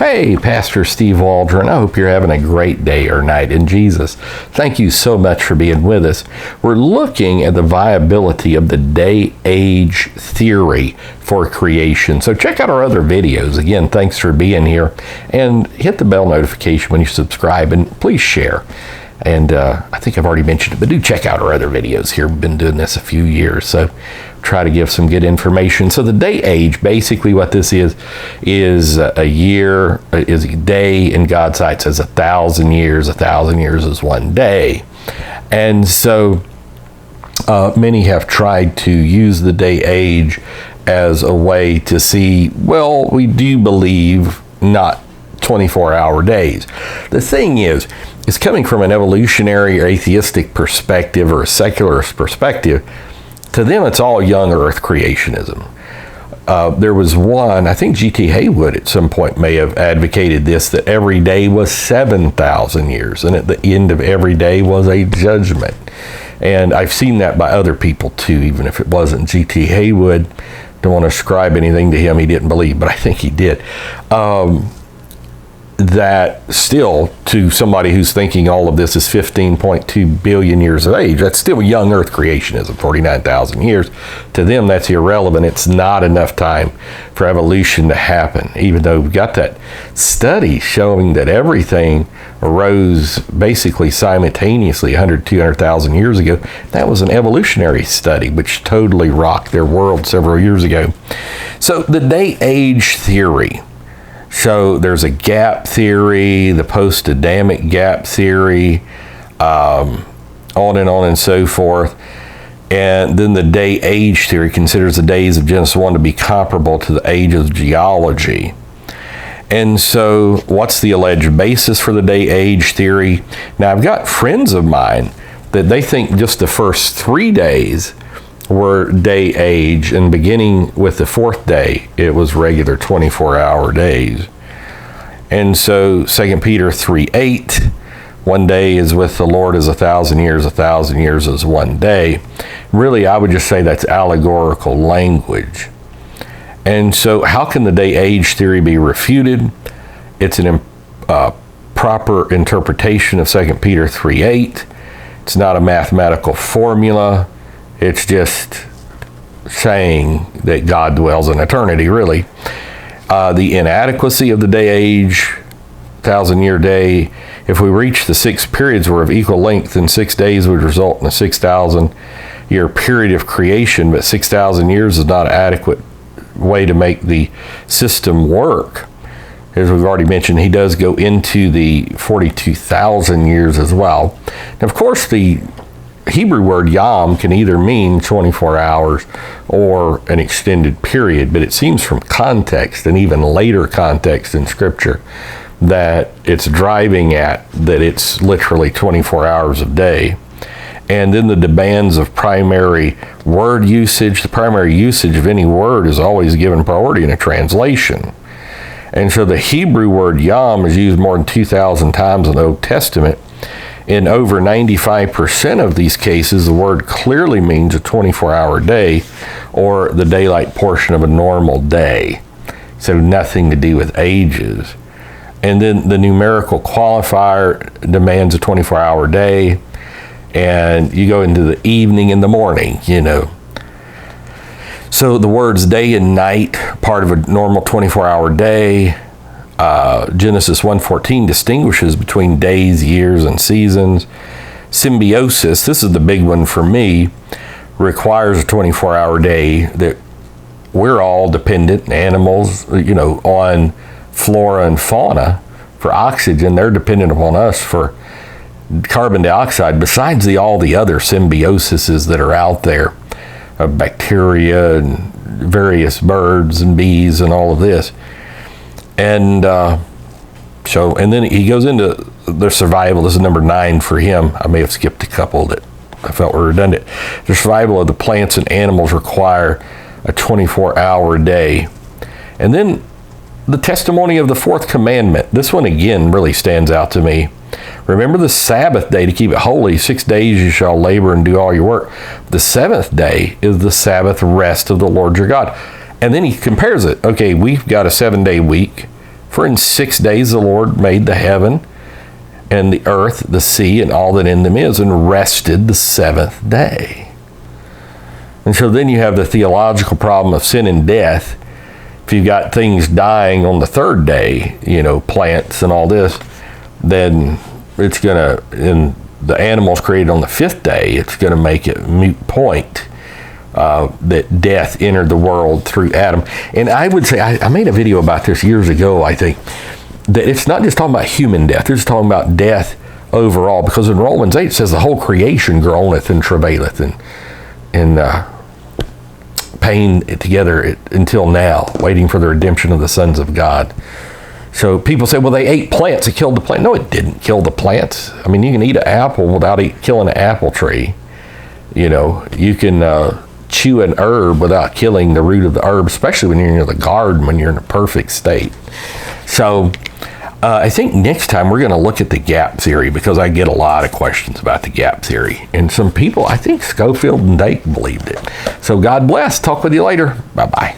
Hey, Pastor Steve Waldron. I hope you're having a great day or night in Jesus. Thank you so much for being with us. We're looking at the viability of the day-age theory for creation. So check out our other videos. Again, thanks for being here. And hit the bell notification when you subscribe, and please share. And I think I've already mentioned it, but do check out our other videos here. We've been doing this a few years, so try to give some good information. So the day age, basically what this is a year, is a day in God's sight says 1,000 years. 1,000 years is one day. And so many have tried to use the day age as a way to see, well, we do believe not 24-hour days. The thing is, it's coming from an evolutionary or atheistic perspective or a secularist perspective. To them, it's all young earth creationism. There was one, I think G.T. Haywood at some point may have advocated this, that every day was 7,000 years, and at the end of every day was a judgment. And I've seen that by other people too, even if it wasn't G.T. Haywood. Don't want to ascribe anything to him he didn't believe, but I think he did. That still, to somebody who's thinking all of this is 15.2 billion years of age, that's still young earth creationism, 49,000 years. To them, that's irrelevant. It's not enough time for evolution to happen, even though we've got that study showing that everything arose basically simultaneously 100, 200,000 years ago. That was an evolutionary study, which totally rocked their world several years ago. So the day-age theory. So there's a gap theory, the post-Adamic gap theory, on and so forth. And then the day-age theory considers the days of Genesis 1 to be comparable to the age of geology. And so what's the alleged basis for the day-age theory? Now, I've got friends of mine that they think just the first 3 days were day age, and beginning with the fourth day, it was regular 24-hour days. And so 2 Peter 3:8, one day is with the Lord as 1,000 years, 1,000 years is one day. Really, I would just say that's allegorical language. And so how can the day age theory be refuted? It's an proper interpretation of 2 Peter 3:8. It's not a mathematical formula. It's just saying that God dwells in eternity, really. The inadequacy of the day age, 1,000-year day, if we reach the 6 periods were of equal length, then 6 days would result in a 6,000-year period of creation, but 6,000 years is not an adequate way to make the system work. As we've already mentioned, he does go into the 42,000 years as well. And of course, the Hebrew word yom can either mean 24 hours or an extended period, but it seems from context and even later context in Scripture that it's driving at that it's literally 24 hours a day. And then the demands of primary word usage. The primary usage of any word is always given priority in a translation. And so the Hebrew word yom is used more than 2,000 times in the Old Testament. In over 95% of these cases, the word clearly means a 24-hour day or the daylight portion of a normal day. So nothing to do with ages. And then the numerical qualifier demands a 24-hour day. And you go into the evening and the morning, So the words day and night, part of a normal 24-hour day. Genesis 1:14 distinguishes between days, years, and seasons. Symbiosis, this is the big one for me, requires a 24-hour day. That we're all dependent, animals, on flora and fauna for oxygen. They're dependent upon us for carbon dioxide, besides all the other symbioses that are out there, bacteria and various birds and bees and all of this. And and then he goes into their survival. This is number 9 for him. I may have skipped a couple that I felt were redundant. The survival of the plants and animals require a 24-hour day. And then the testimony of the 4th commandment. This one again really stands out to me. Remember the Sabbath day to keep it holy. 6 days you shall labor and do all your work. The 7th day is the Sabbath rest of the Lord your God. And then he compares it. Okay, we've got a 7-day week. For in 6 days the Lord made the heaven and the earth, the sea, and all that in them is, and rested the seventh day. And so then you have the theological problem of sin and death. If you've got things dying on the third day, plants and all this, then it's going to, and the animals created on the fifth day, it's going to make it moot point that death entered the world through Adam. And I would say, I made a video about this years ago, I think, that it's not just talking about human death, it's talking about death overall, because in Romans 8 it says the whole creation groaneth and travaileth and pain together until now, waiting for the redemption of the sons of God. So people say, well, they ate plants, it killed the plant. No, it didn't kill the plants. I mean, you can eat an apple without killing an apple tree. You can chew an herb without killing the root of the herb, especially when you're in the garden, when you're in a perfect state. So I think next time we're going to look at the gap theory, because I get a lot of questions about the gap theory. And some people, I think Schofield and Dake believed it. So God bless. Talk with you later. Bye-bye.